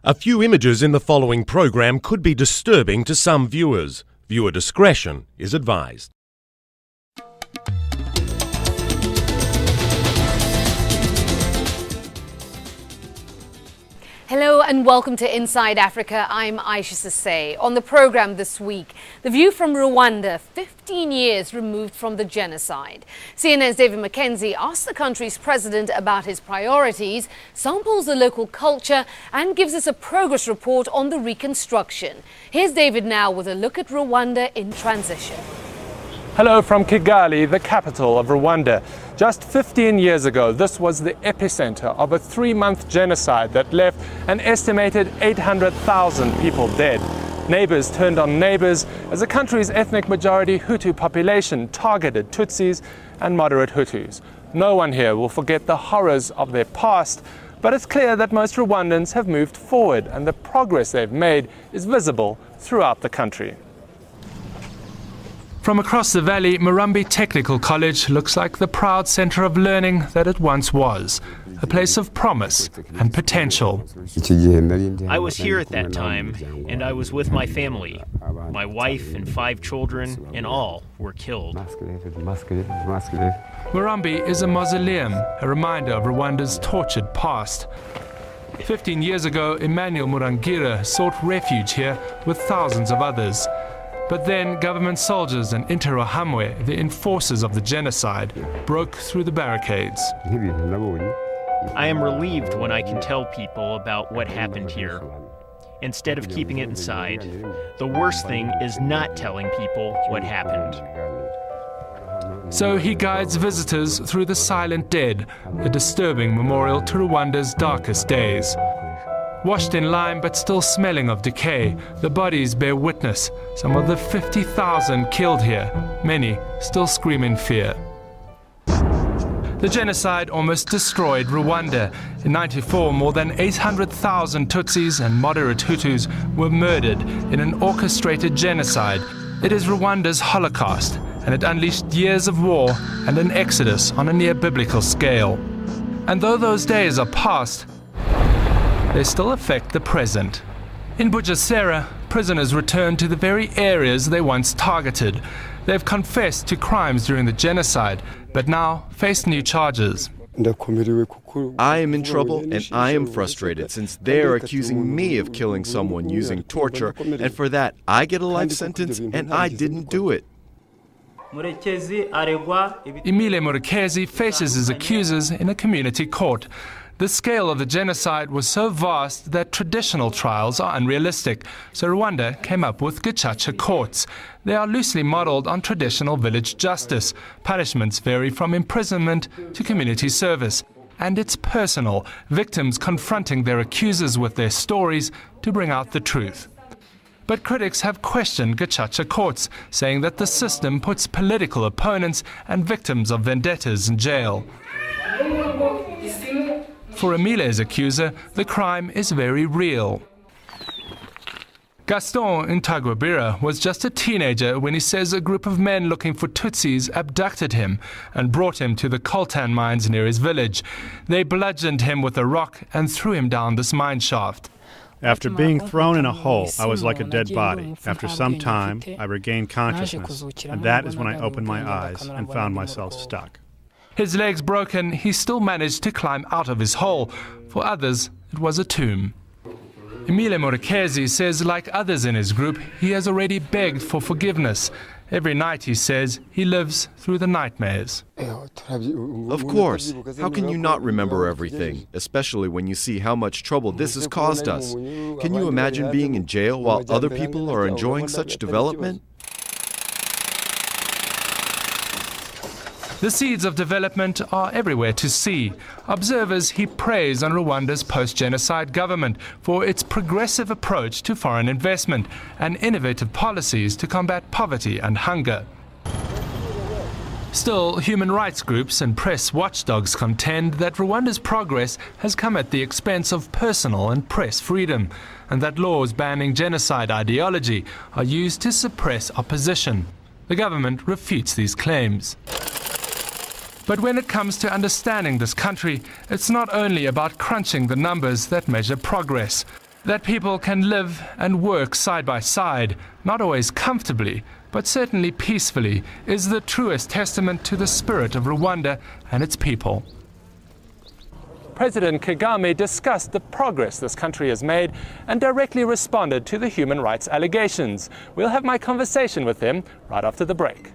A few images in the following program could be disturbing to some viewers. Viewer discretion is advised. Hello and welcome to Inside Africa. I'm Aisha Sase. On the program this week, the view from Rwanda, 15 years removed from the genocide. CNN's David Mackenzie asked the country's president about his priorities, samples the local culture and gives us a progress report on the reconstruction. Here's David now with a look at Rwanda in transition. Hello from Kigali, the capital of Rwanda. Just 15 years ago, this was the epicenter of a 3-month genocide that left an estimated 800,000 people dead. Neighbors turned on neighbors as the country's ethnic majority Hutu population targeted Tutsis and moderate Hutus. No one here will forget the horrors of their past, but it's clear that most Rwandans have moved forward and the progress they've made is visible throughout the country. From across the valley, Murambi Technical College looks like the proud centre of learning that it once was, a place of promise and potential. I was here at that time, and I was with my family. My wife and 5 children, in all, were killed. Murambi is a mausoleum, a reminder of Rwanda's tortured past. 15 years ago, Emmanuel Murangira sought refuge here with thousands of others. But then government soldiers and Interahamwe, the enforcers of the genocide, broke through the barricades. I am relieved when I can tell people about what happened here, instead of keeping it inside. The worst thing is not telling people what happened. So he guides visitors through the silent dead, a disturbing memorial to Rwanda's darkest days. Washed in lime but still smelling of decay, the bodies bear witness. Some of the 50,000 killed here, many still scream in fear. The genocide almost destroyed Rwanda. In '94, more than 800,000 Tutsis and moderate Hutus were murdered in an orchestrated genocide. It is Rwanda's Holocaust, and it unleashed years of war and an exodus on a near-biblical scale. And though those days are past, they still affect the present. In Bugesera, prisoners return to the very areas they once targeted. They've confessed to crimes during the genocide, but now face new charges. I am in trouble and I am frustrated since they're accusing me of killing someone using torture, and for that I get a life sentence and I didn't do it. Emile Murekezi faces his accusers in a community court. The scale of the genocide was so vast that traditional trials are unrealistic, so Rwanda came up with gacaca courts. They are loosely modelled on traditional village justice. Punishments vary from imprisonment to community service. And it's personal, victims confronting their accusers with their stories to bring out the truth. But critics have questioned gacaca courts, saying that the system puts political opponents and victims of vendettas in jail. For Emile's accuser, the crime is very real. Gaston Intagwabira was just a teenager when he says a group of men looking for Tutsis abducted him and brought him to the coltan mines near his village. They bludgeoned him with a rock and threw him down this mine shaft. After being thrown in a hole, I was like a dead body. After some time, I regained consciousness, and that is when I opened my eyes and found myself stuck. His legs broken, he still managed to climb out of his hole. For others, it was a tomb. Emile Murekezi says, like others in his group, he has already begged for forgiveness. Every night, he says, he lives through the nightmares. Of course. How can you not remember everything, especially when you see how much trouble this has caused us? Can you imagine being in jail while other people are enjoying such development? The seeds of development are everywhere to see. Observers heap praise on Rwanda's post-genocide government for its progressive approach to foreign investment and innovative policies to combat poverty and hunger. Still, human rights groups and press watchdogs contend that Rwanda's progress has come at the expense of personal and press freedom, and that laws banning genocide ideology are used to suppress opposition. The government refutes these claims. But when it comes to understanding this country, it's not only about crunching the numbers that measure progress. That people can live and work side by side, not always comfortably, but certainly peacefully, is the truest testament to the spirit of Rwanda and its people. President Kagame discussed the progress this country has made and directly responded to the human rights allegations. We'll have my conversation with him right after the break.